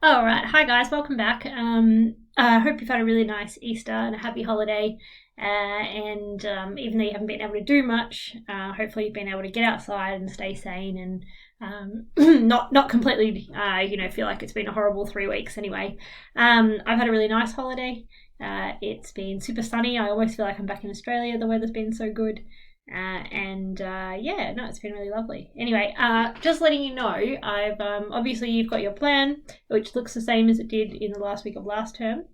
All right, hi guys, welcome back. I hope you've had a really nice Easter and a happy holiday. And even though you haven't been able to do much, hopefully you've been able to get outside and stay sane and not completely, feel like it's been a horrible 3 weeks anyway. I've had a really nice holiday. It's been super sunny. I almost feel like I'm back in Australia. The weather's been so good. It's been really lovely. Anyway, just letting you know, I've obviously you've got your plan, which looks the same as it did in the last week of last term,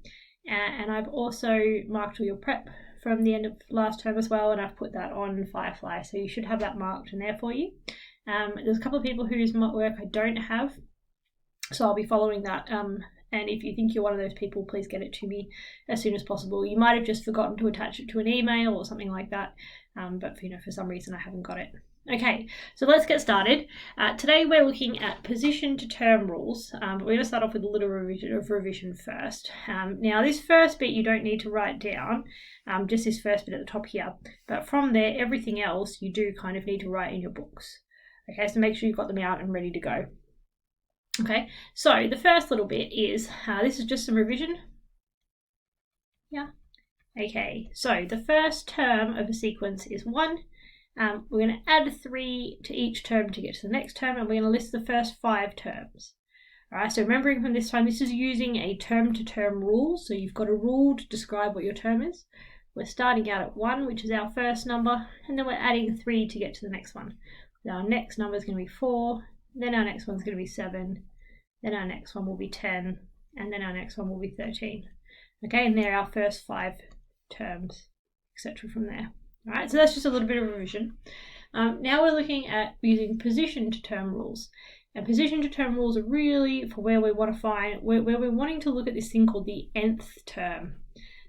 and I've also marked all your prep from the end of last term as well, and I've put that on Firefly, so you should have that marked in there for you. There's a couple of people whose work I don't have, so I'll be following that. And if you think you're one of those people, please get it to me as soon as possible. You might have just forgotten to attach it to an email or something like that, but for some reason I haven't got it. Okay, so let's get started. Today we're looking at position to term rules, but we're going to start off with a little revision first. Now this first bit you don't need to write down, just this first bit at the top here, but from there everything else you do kind of need to write in your books. Okay, so make sure you've got them out and ready to go. Okay, so the first little bit is, this is just some revision. Yeah. Okay, so the first term of a sequence is 1. We're going to add 3 to each term to get to the next term, and we're going to list the first 5 terms. Alright, so remembering from this time, this is using a term-to-term rule, so you've got a rule to describe what your term is. We're starting out at 1, which is our first number, and then we're adding 3 to get to the next one. So our next number is going to be 4, then our next one's going to be 7, then our next one will be 10, and then our next one will be 13. Okay, and they're our first 5 terms, etc. from there. Alright, so that's just a little bit of revision. Now we're looking at using position to term rules. And position to term rules are really for where we want to find, where we're wanting to look at this thing called the nth term.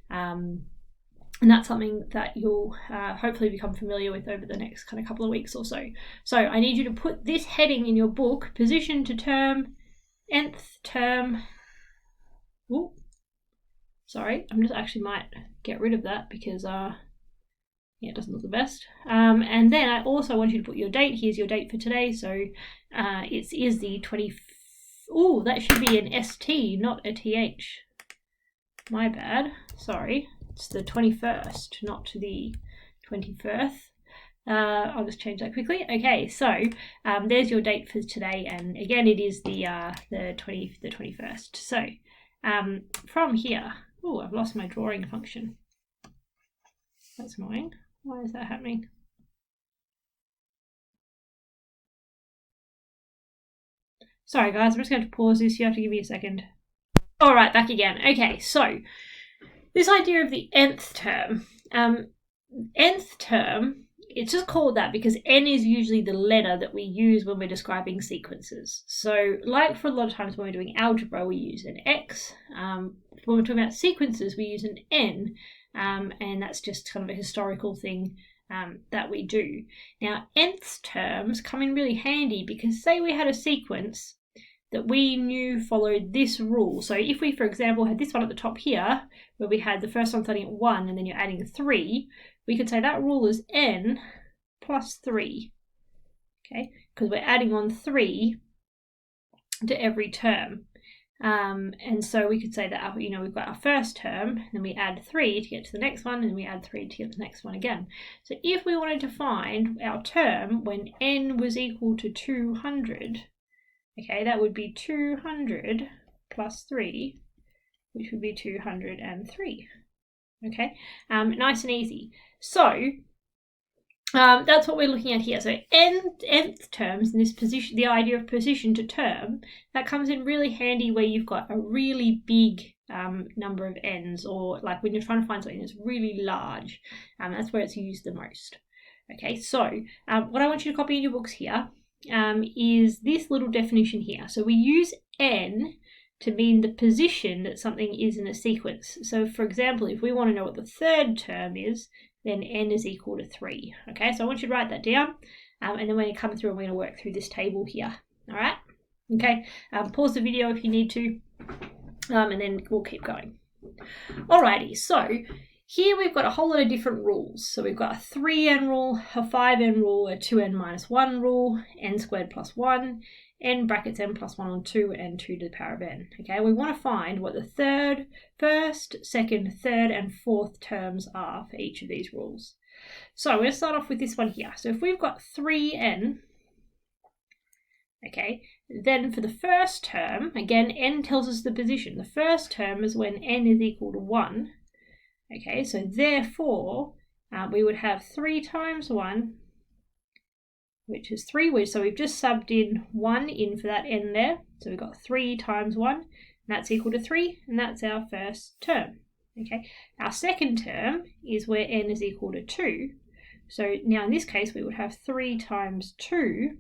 And that's something that you'll hopefully become familiar with over the next kind of couple of weeks or so. So I need you to put this heading in your book, position to term, nth term. Ooh, sorry, I'm just actually might get rid of that because it doesn't look the best. And then I also want you to put your date. Here's your date for today. So it is the 20. Oh, that should be an ST, not a TH. My bad. Sorry. It's the 21st, not the 21st. I'll just change that quickly. Okay, so there's your date for today, and again it is the 21st. So from here, I've lost my drawing function. That's annoying. Why is that happening? Sorry guys, I'm just going to pause this. You have to give me a second. All right, back again. Okay, so this idea of the nth term. Nth term, it's just called that because n is usually the letter that we use when we're describing sequences. So like for a lot of times when we're doing algebra, we use an x. When we're talking about sequences, we use an n. And that's just kind of a historical thing that we do. Now, nth terms come in really handy because say we had a sequence that we knew followed this rule. So if we, for example, had this one at the top here, where we had the first one starting at 1 and then you're adding 3, we could say that rule is n plus 3, okay? Because we're adding on 3 to every term. And so we could say that, we've got our first term, then we add 3 to get to the next one, and we add 3 to get to the next one again. So if we wanted to find our term when n was equal to 200, okay, that would be 200 plus 3, which would be 203. Okay, nice and easy. So that's what we're looking at here. So nth terms in this position, the idea of position to term, that comes in really handy where you've got a really big number of n's, or like when you're trying to find something that's really large. That's where it's used the most. Okay, so what I want you to copy in your books here is this little definition here. So we use n to mean the position that something is in a sequence. So for example, if we want to know what the third term is, then n is equal to 3. Okay, so I want you to write that down, and then when you come through, I'm going to work through this table here. All right, okay, pause the video if you need to, and then we'll keep going. Alrighty, so Here we've got a whole lot of different rules. So we've got a 3n rule, a 5n rule, a 2n minus 1 rule, n squared plus 1, n brackets n plus 1 on 2, and 2 to the power of n. Okay, we want to find what the first, second, third, and fourth terms are for each of these rules. So we're going to start off with this one here. So if we've got 3n, okay, then for the first term, again, n tells us the position. The first term is when n is equal to 1. Okay, so therefore, we would have 3 times 1, which is 3. So we've just subbed in 1 in for that n there. So we've got 3 times 1, and that's equal to 3, and that's our first term. Okay, our second term is where n is equal to 2. So now in this case, we would have 3 times 2,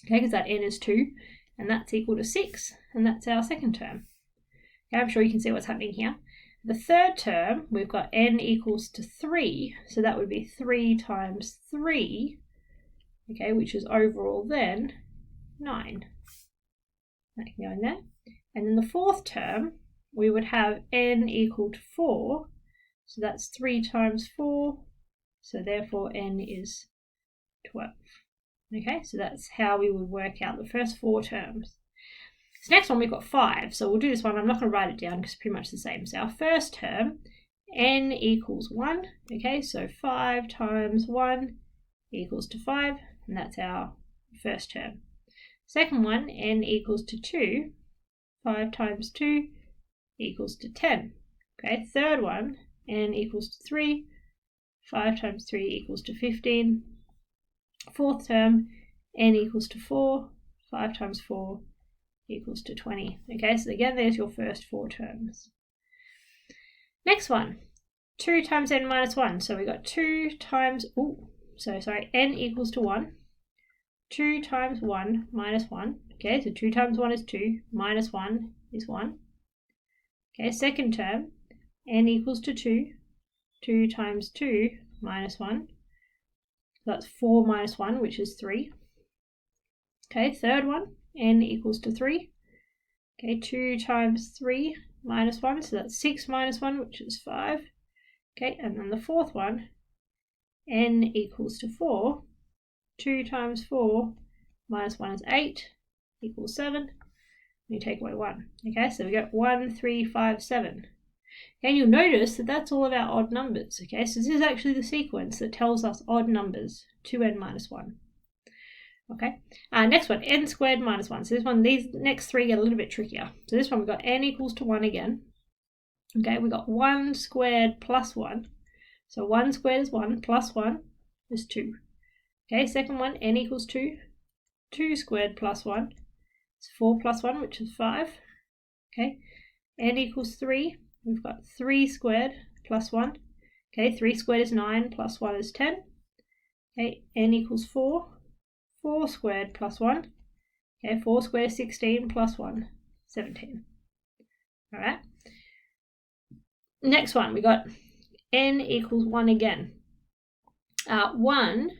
okay, because that n is 2, and that's equal to 6, and that's our second term. Okay, I'm sure you can see what's happening here. The third term, we've got n equals to 3, so that would be 3 times 3, okay, which is overall then 9. That can go in there. And then the fourth term, we would have n equal to 4, so that's 3 times 4, so therefore n is 12. Okay, so that's how we would work out the first 4 terms. This next one we've got 5, so we'll do this one. I'm not going to write it down because it's pretty much the same. So our first term, n equals 1. Okay, so 5 times 1 equals to 5, and that's our first term. Second one, n equals to 2. 5 times 2 equals to 10. Okay, third one, n equals to 3. 5 times 3 equals to 15. Fourth term, n equals to 4. 5 times 4 equals to 20. Okay, so again, there's your first 4 terms. Next one, 2 times n minus 1. So we got 2 times, n equals to 1. 2 times 1 minus 1. Okay, so 2 times 1 is 2, minus 1 is 1. Okay, second term, n equals to 2. 2 times 2 minus 1. So that's 4 minus 1, which is 3. Okay, third one, n equals to 3. Okay, 2 times 3 minus 1, so that's 6 minus 1, which is 5. Okay, and then the fourth one, n equals to 4. 2 times 4 minus 1 is 8, equals 7. You take away 1. Okay, so we get 1, 3, 5, 7. And you'll notice that that's all of our odd numbers. Okay, so this is actually the sequence that tells us odd numbers, 2n minus 1. Okay, next one, n squared minus 1. So this one, these next 3 get a little bit trickier. So this one, we've got n equals to 1 again. Okay, we've got 1 squared plus 1. So 1 squared is 1, plus 1 is 2. Okay, second one, n equals 2. 2 squared plus 1 is 4 plus 1, which is 5. Okay, n equals 3. We've got 3 squared plus 1. Okay, 3 squared is 9, plus 1 is 10. Okay, n equals 4. 4 squared plus 1. Okay, 4 squared is 16, plus 1, 17. All right. Next one, we got n equals 1 again. 1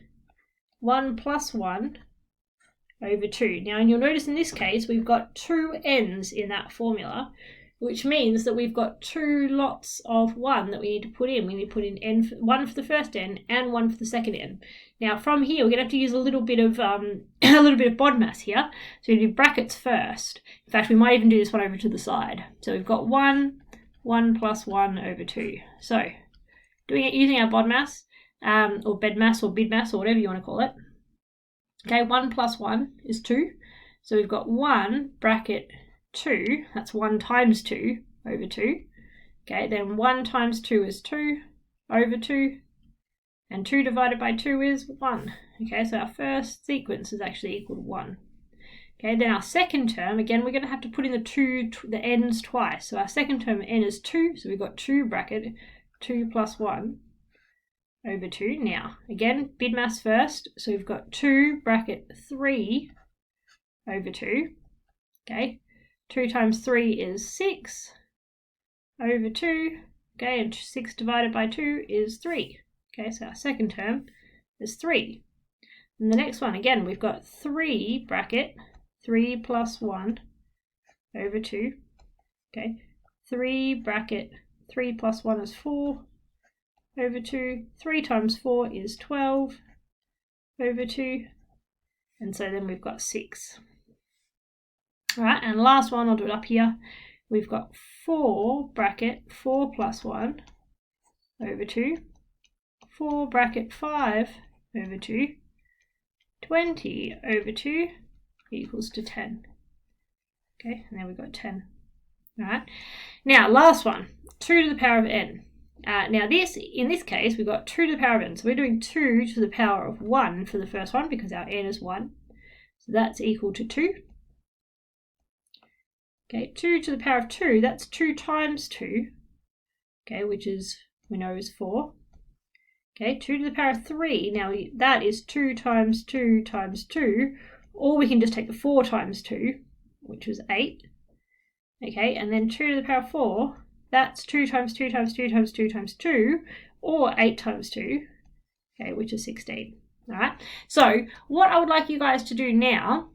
plus 1 over 2. Now, and you'll notice in this case, we've got 2 n's in that formula, which means that we've got 2 lots of 1 that we need to put in. We need to put in one for the first n and 1 for the second n. Now, from here, we're going to have to use a little bit of BODMAS here. So we do brackets first. In fact, we might even do this one over to the side. So we've got 1 plus 1 over 2. So doing it using our BODMAS, or BEDMAS or BIDMAS or whatever you want to call it. Okay, 1 plus 1 is 2. So we've got 1 bracket 2, that's 1 times 2 over 2. Okay, then 1 times 2 is 2 over 2. And 2 divided by 2 is 1. Okay, so our first sequence is actually equal to 1. Okay, then our second term, again, we're going to have to put in the n's twice. So our second term, n is 2, so we've got 2 bracket 2 plus 1 over 2. Now, again, BIDMAS first, so we've got 2 bracket 3 over 2. Okay, 2 times 3 is 6 over 2. Okay, and 6 divided by 2 is 3. Okay, so our second term is 3. And the next one, again, we've got 3 bracket 3 plus 1 over 2. Okay, 3 bracket 3 plus 1 is 4 over 2. 3 times 4 is 12 over 2. And so then we've got 6. All right, and last one, I'll do it up here. We've got 4 bracket 4 plus 1 over 2. 4 bracket 5 over 2. 20 over 2 equals to 10. Okay, and then we've got 10. All right. Now, last one, 2 to the power of n. Now, in this case, we've got 2 to the power of n. So we're doing 2 to the power of 1 for the first one because our n is 1. So that's equal to 2. Okay, 2 to the power of 2, that's 2 times 2, okay, which is, we know is 4. Okay, 2 to the power of 3, now that is 2 times 2 times 2, or we can just take the 4 times 2, which was 8. Okay, and then 2 to the power of 4, that's 2 times 2 times 2 times 2 times 2, or 8 times 2, okay, which is 16. All right, so what I would like you guys to do now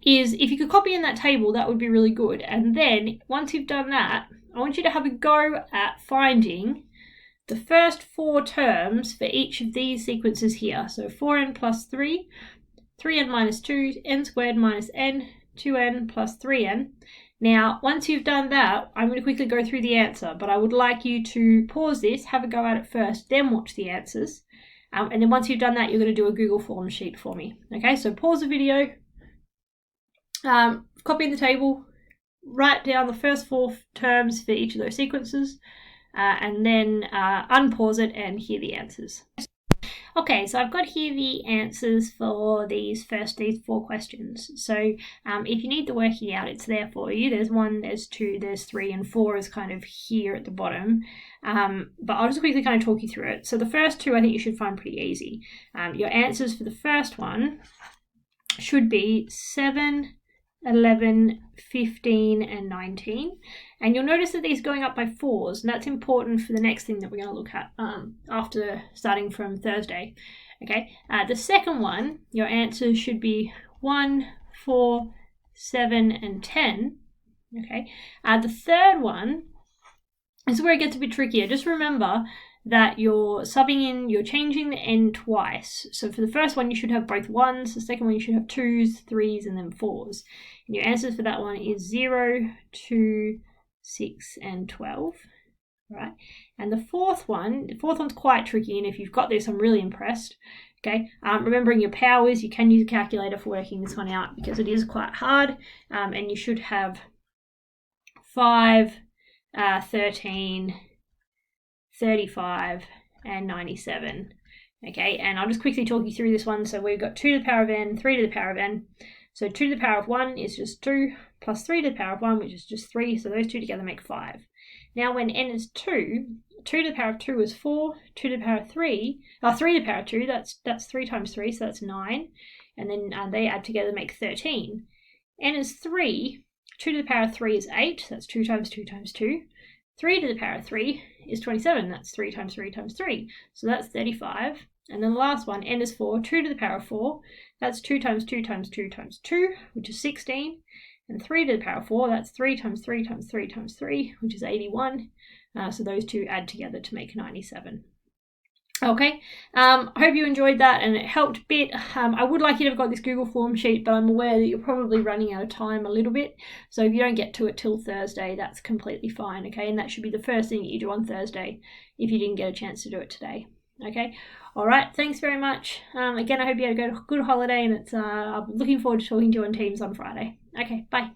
is if you could copy in that table, that would be really good. And then once you've done that, I want you to have a go at finding the first 4 terms for each of these sequences here. So 4n plus 3, 3n minus 2, n squared minus n, 2n plus 3n. Now, once you've done that, I'm going to quickly go through the answer, but I would like you to pause this, have a go at it first, then watch the answers. And then once you've done that, you're going to do a Google Forms sheet for me. Okay, so pause the video. Copy the table, write down the first 4 terms for each of those sequences, and then unpause it and hear the answers. Okay, so I've got here the answers for these 4 questions. So if you need the working out, it's there for you. There's 1, there's 2, there's 3, and 4 is kind of here at the bottom. But I'll just quickly kind of talk you through it. So the first 2 I think you should find pretty easy. Your answers for the first one should be 7, 11, 15, and 19. And you'll notice that these are going up by 4s, and that's important for the next thing that we're going to look at after starting from Thursday. Okay, the second one, your answers should be 1, 4, 7, and 10. Okay, the third one is where it gets a bit trickier. Just remember that you're subbing in, you're changing the n twice. So for the first one, you should have both 1s. The second one, you should have 2s, 3s, and then 4s. And your answers for that one is 0, 2, 6, and 12. Right? And the fourth one's quite tricky, and if you've got this, I'm really impressed. Okay, remembering your powers, you can use a calculator for working this one out because it is quite hard, and you should have 5, 13, 35, and 97. Okay, and I'll just quickly talk you through this one. So we've got 2 to the power of n, 3 to the power of n. So 2 to the power of 1 is just 2, plus 3 to the power of 1, which is just 3. So those 2 together make 5. Now when n is 2, 2 to the power of 2 is 4, 2 to the power of 3, 3 to the power of 2, that's 3 times 3, so that's 9. And then they add together make 13. N is 3, 2 to the power of 3 is 8, that's 2 times 2 times 2. 3 to the power of 3 is 27, that's 3 times 3 times 3, so that's 35. And then the last one, n is 4, 2 to the power of 4, that's 2 times 2 times 2 times 2, which is 16. And 3 to the power of 4, that's 3 times 3 times 3 times 3, which is 81. So those 2 add together to make 97. Okay, I hope you enjoyed that and it helped a bit. I would like you to have got this Google Form sheet, but I'm aware that you're probably running out of time a little bit. So if you don't get to it till Thursday, that's completely fine, okay? And that should be the first thing that you do on Thursday if you didn't get a chance to do it today, okay? All right, thanks very much. Again, I hope you had a good holiday, and I'm looking forward to talking to you on Teams on Friday. Okay, bye.